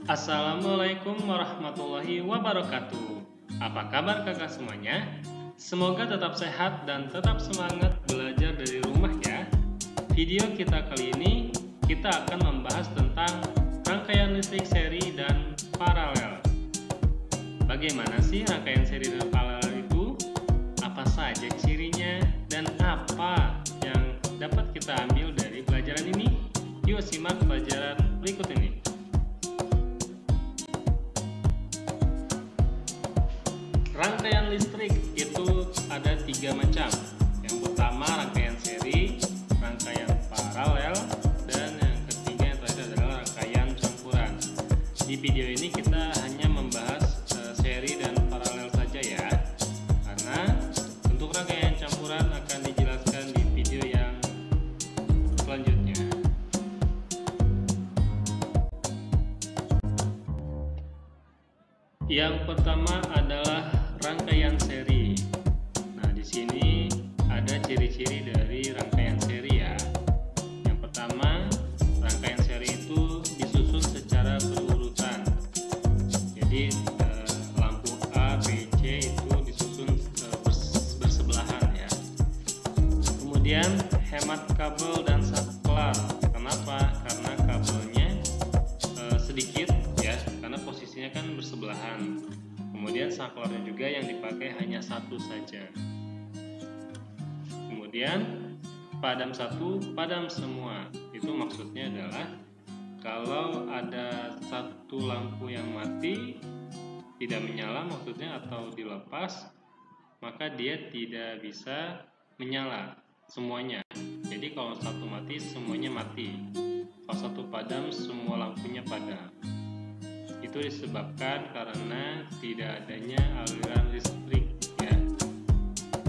Assalamualaikum warahmatullahi wabarakatuh. Apa kabar kakak semuanya? Semoga tetap sehat dan tetap semangat belajar dari rumah ya. Video kita kali ini kita akan membahas tentang rangkaian listrik seri dan paralel. Bagaimana sih rangkaian seri dan paralel itu? Apa saja cirinya dan apa yang dapat kita ambil dari pelajaran ini? Yuk simak pelajaran berikut ini. Rangkaian listrik itu ada 3 macam. Yang pertama rangkaian seri, rangkaian paralel, dan yang ketiga yang terakhir adalah rangkaian campuran. Di video ini kita hanya membahas seri dan paralel saja ya, karena untuk rangkaian campuran akan dijelaskan di video yang selanjutnya. Yang pertama adalah rangkaian seri. Nah, di sini ada ciri-ciri dari rangkaian seri ya. Yang pertama, rangkaian seri itu disusun secara berurutan. Jadi lampu A, B, C itu disusun bersebelahan ya. Kemudian hemat kabel dan saklar. Kenapa? Karena kabelnya sedikit ya, karena posisinya kan bersebelahan. Kemudian saklarnya juga yang dipakai hanya satu saja. Kemudian padam satu, padam semua. Itu maksudnya adalah kalau ada satu lampu yang mati, tidak menyala maksudnya atau dilepas, maka dia tidak bisa menyala semuanya. Jadi kalau satu mati, semuanya mati. Kalau satu padam, semua lampunya padam. Itu disebabkan karena tidak adanya aliran listrik ya.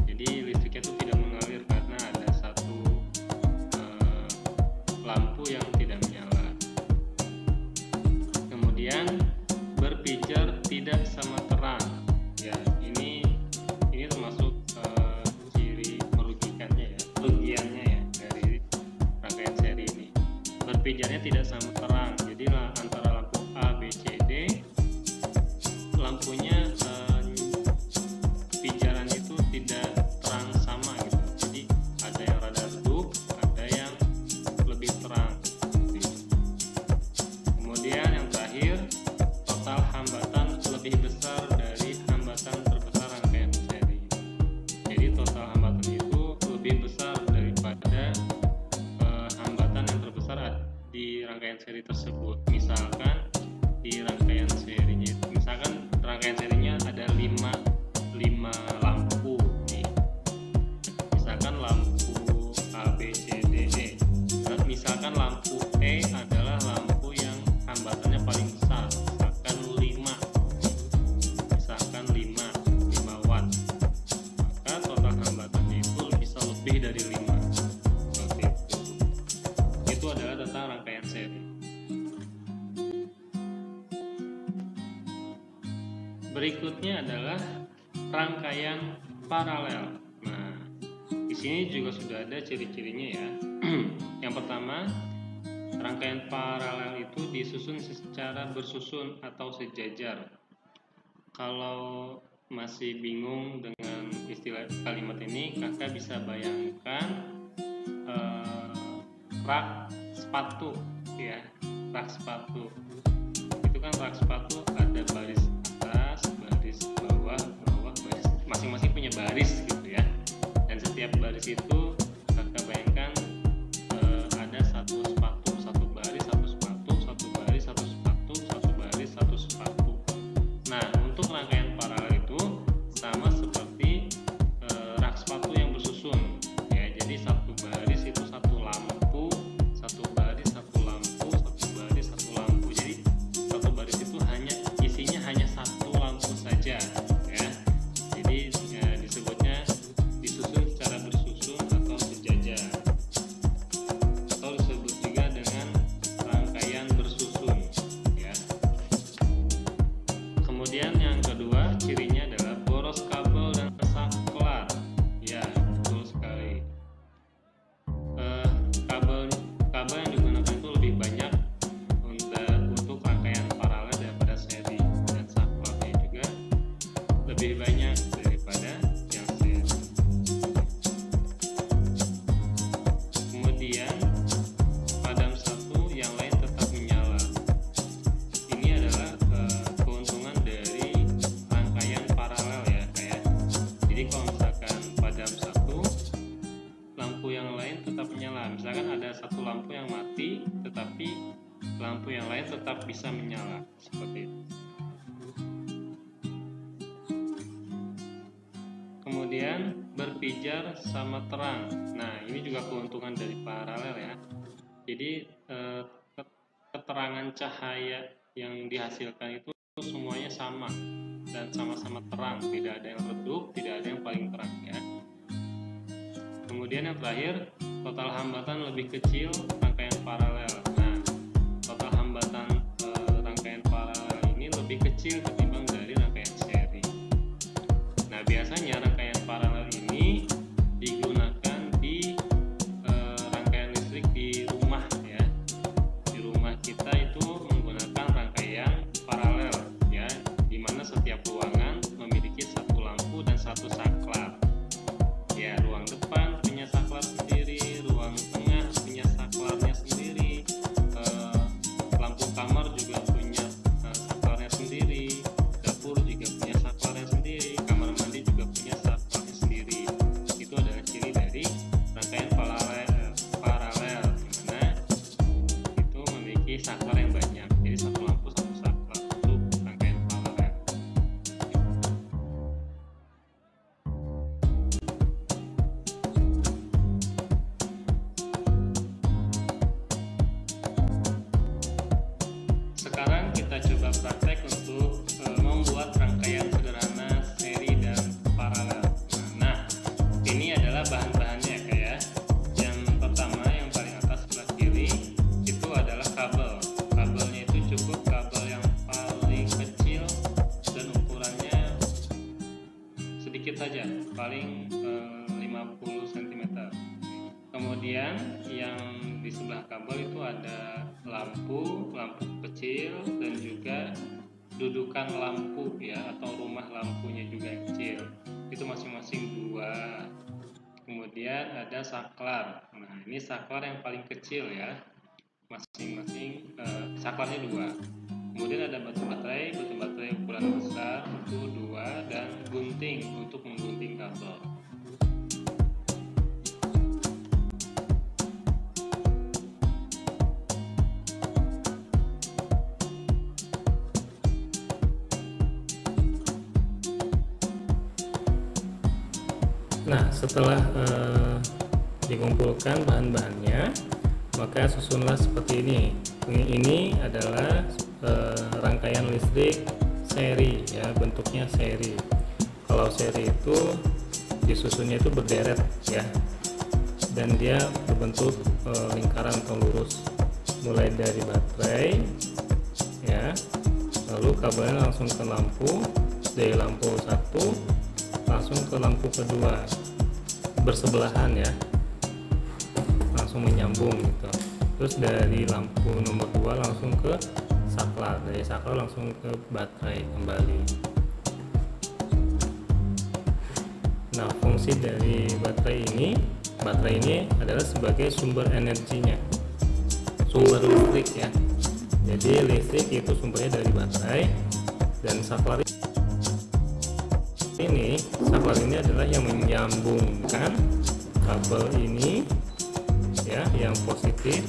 Jadi listriknya itu tidak mengalir karena ada satu lampu yang tidak menyala. Kemudian berpijar tidak sama terang ya, ini termasuk ciri merugikannya ya, kerugiannya ya dari rangkaian seri ini. Berpijarnya tidak sama terang, jadi antara lampu A, B, C, D lampunya pijaran itu tidak terang sama gitu. Jadi ada yang rada redup, ada yang lebih terang. Kemudian yang terakhir, total hambatan lebih besar dari hambatan terbesar rangkaian seri. Jadi total hambatan itu lebih besar daripada hambatan yang terbesar di rangkaian seri tersebut. Misalkan di rangkaian serinya itu, misalkan rangkaian serinya ada 5 lampu nih. Misalkan lampu A, B, C, D, E. Misalkan lampu E adalah lampu yang hambatannya paling besar, misalkan 5 watt. Maka total hambatannya itu bisa lebih dari 5. Seperti itu. Itu adalah tentang rangkaian seri. Berikutnya adalah rangkaian paralel. Nah, di sini juga sudah ada ciri-cirinya ya. Yang pertama, rangkaian paralel itu disusun secara bersusun atau sejajar. Kalau masih bingung dengan istilah kalimat ini, kakak bisa bayangkan rak sepatu ya, rak sepatu. Itu kan rak sepatu ada baris atas, baris bawah, baris, masing-masing punya baris gitu ya. Dan setiap baris itu kakak bayangkan ada satu sepatu, satu baris, satu sepatu, satu baris, satu sepatu, satu baris, satu sepatu. Nah, untuk rangkaian paralel itu sama seperti rak sepatu yang bersusun ya. Jadi satu baris itu satu lampu, satu baris satu lampu, satu baris satu lampu. Jadi satu baris itu isinya hanya satu lampu saja ya. Jadi disebutnya lampu yang lain tetap bisa menyala seperti itu. Kemudian berpijar sama terang. Nah, ini juga keuntungan dari paralel ya. Jadi keterangan cahaya yang dihasilkan itu semuanya sama dan sama-sama terang, tidak ada yang redup, tidak ada yang paling terang ya. Kemudian yang terakhir, total hambatan lebih kecil rangkaian paralel. Nah, total hambatan rangkaian paralel ini lebih kecil ketimbang dari rangkaian seri. Nah, biasanya rangkaian paralel ini digunakan di rangkaian listrik di rumah ya. Di rumah kita itu menggunakan rangkaian paralel ya, di mana setiap ruangan memiliki satu lampu dan satu saklar. Ya, ruang depan punya saklar sendiri, ruang tengah punya saklarnya sendiri, lampu kamar juga punya saklarnya sendiri, dapur juga punya saklarnya sendiri, kamar mandi juga punya saklarnya sendiri. Itu adalah ciri dari rangkaian paralel, di mana itu memiliki saklar yang banyak. Jadi satu lampu satu saklar untuk rangkaian paralel. Sekarang kita coba praktek untuk membuat rangkaian sederhana seri dan paralel. Nah, ini adalah bahan-bahannya ya. Yang pertama, yang paling atas sebelah kiri itu adalah kabel. Kabelnya itu cukup kabel yang paling kecil dan ukurannya sedikit saja, paling 50 cm. Kemudian yang di sebelah kabel itu ada lampu kecil dan juga dudukan lampu ya, atau rumah lampunya juga yang kecil. Itu masing-masing 2. Kemudian ada saklar. Nah, ini saklar yang paling kecil ya. Masing-masing saklarnya 2. Kemudian ada batu baterai ukuran besar itu 2, dan gunting untuk menggunting kabel. Nah, setelah dikumpulkan bahan-bahannya, maka susunlah seperti ini. Ini adalah rangkaian listrik seri ya, bentuknya seri. Kalau seri itu disusunnya itu berderet ya, dan dia berbentuk lingkaran atau lurus, mulai dari baterai ya, lalu kabelnya langsung ke lampu, dari lampu 1 langsung ke lampu kedua, bersebelahan ya, langsung menyambung gitu. Terus dari lampu nomor 2 langsung ke saklar, dari saklar langsung ke baterai kembali. Nah, fungsi dari baterai ini adalah sebagai sumber energinya, sumber listrik ya. Jadi listrik itu sumbernya dari baterai, dan saklar ini adalah yang menyambungkan kabel ini ya, yang positif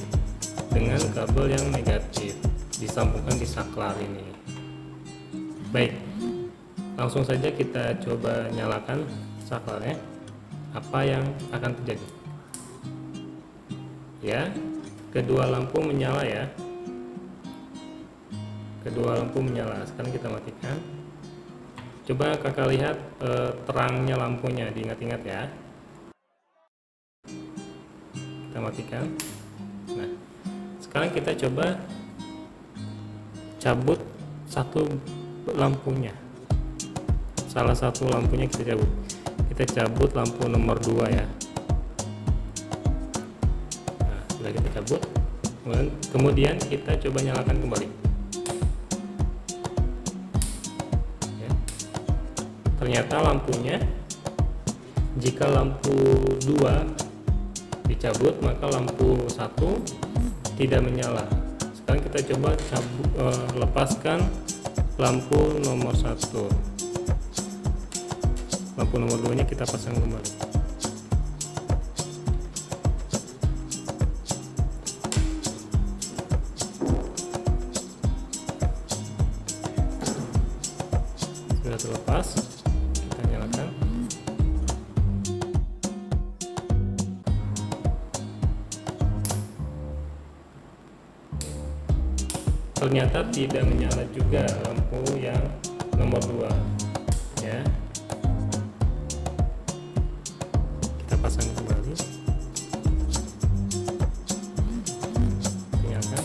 dengan kabel yang negatif, disambungkan di saklar ini. Baik, langsung saja kita coba nyalakan saklarnya. Apa yang akan terjadi? Ya, kedua lampu menyala ya. Kedua lampu menyala. Sekarang kita matikan. Coba kakak lihat terangnya lampunya, diingat-ingat ya. Kita matikan. Nah, sekarang kita coba cabut satu lampunya. Salah satu lampunya kita cabut. Kita cabut lampu nomor 2 ya. Nah, sudah kita cabut. Kemudian kita coba nyalakan kembali. Ternyata lampunya, jika lampu 2 dicabut, maka lampu 1 tidak menyala. Sekarang kita coba lepaskan lampu nomor 1. Lampu nomor 2 nya kita pasang kembali. sudah terlepas, kita nyalakan. Ternyata tidak menyala juga lampu yang nomor 2 ya. Kita pasang kembali, nyalakan.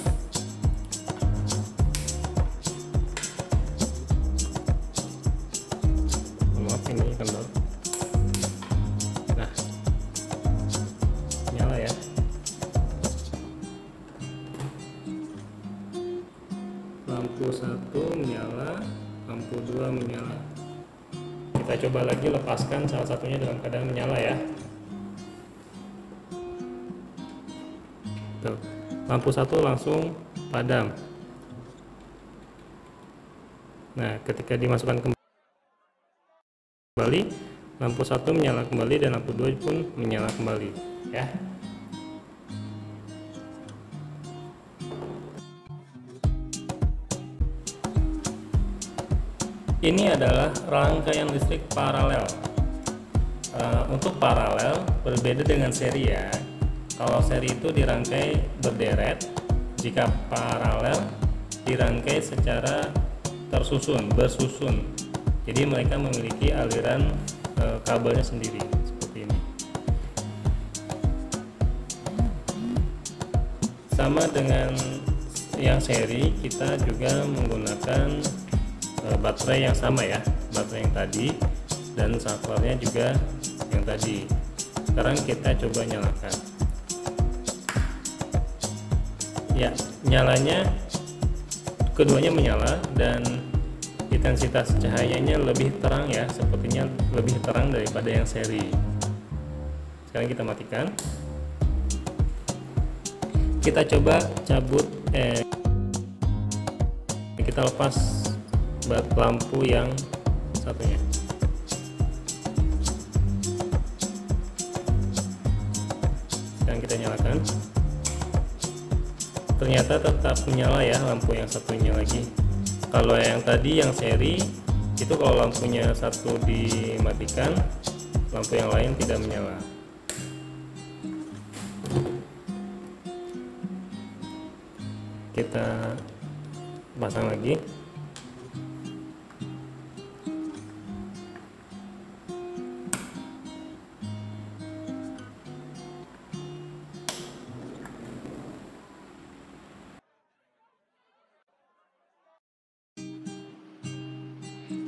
Maaf ini kendor. Nah, nyala ya. Lampu 1 menyala, lampu 2 menyala. Kita coba lagi lepaskan salah satunya dalam keadaan menyala ya. Tuh, lampu 1 langsung padam. Nah, ketika dimasukkan kembali, lampu 1 menyala kembali dan lampu 2 pun menyala kembali ya. Ini adalah rangkaian listrik paralel. Untuk paralel berbeda dengan seri ya. Kalau seri itu dirangkai berderet, jika paralel dirangkai secara bersusun. Jadi mereka memiliki aliran kabelnya sendiri seperti ini. Sama dengan yang seri, kita juga menggunakan baterai yang sama ya, baterai yang tadi, dan saklarnya juga yang tadi. Sekarang kita coba nyalakan. Ya, nyalanya keduanya menyala dan intensitas cahayanya lebih terang ya, sepertinya lebih terang daripada yang seri. Sekarang kita matikan. Kita coba cabut kita lepas lampu yang satunya. Sekarang kita nyalakan. Ternyata tetap menyala ya lampu yang satunya lagi. Kalau yang tadi yang seri itu kalau lampunya satu dimatikan, lampu yang lain tidak menyala. Kita pasang lagi.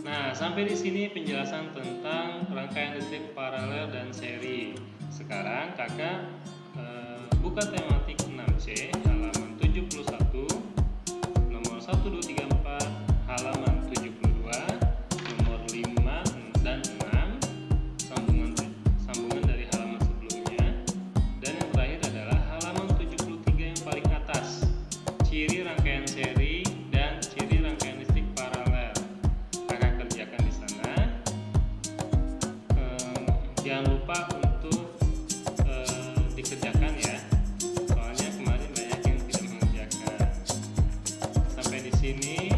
Nah, sampai di sini penjelasan tentang rangkaian listrik paralel dan seri. Sekarang kakak buka tematik 6C halaman 71, nomor 1, 2, 3, 4, halaman 72, nomor 5 dan 6, sambungan dari halaman sebelumnya, dan yang terakhir adalah halaman 73 yang paling atas, ciri rangkaian seri dan ciri rangkaian listrik paralel. Kakak kerjakan di sana. Jangan lupa untuk dikerjakan ya, soalnya kemarin banyak yang tidak mengerjakan. Sampai di sini